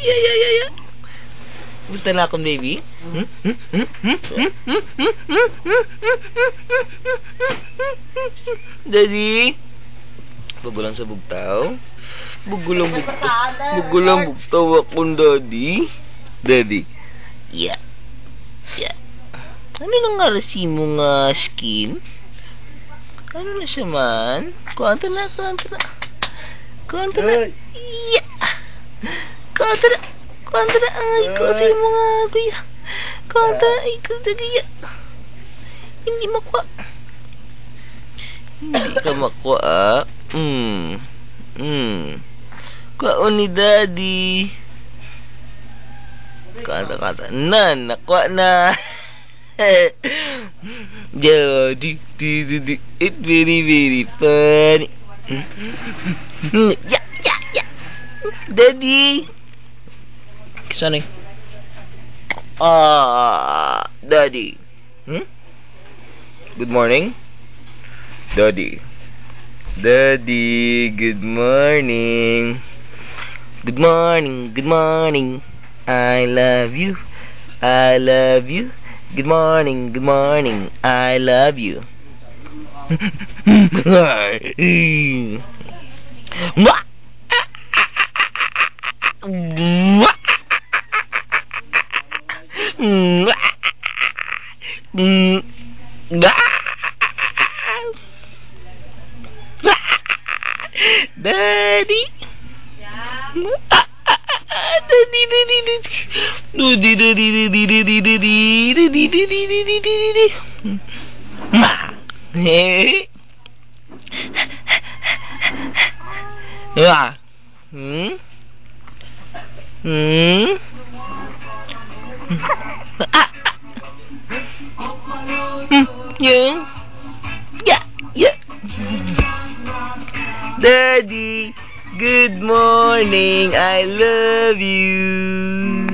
Ya. Gusto na akong baby? Daddy? Bugulang sa bugtaw? Bugulang bugtaw akong daddy? Daddy? Yeah. Ano nang ngarasi mo nga skin? Ano na siya man? Kuwanta na. Yeah. Kuwanta na. Angay ko sa mo nga kuya. Kuwanta ay kasagaya. Hindi makuha. Hindi ka makuha. Kuha ni daddy. Kata. Nakuha na. Daddy. It's very funny. Yeah. Daddy. Kisana Daddy. Good morning. Daddy, good morning. Good morning. I love you. Good morning. I love you. Daddy. Yeah. Daddy, good morning. I love you.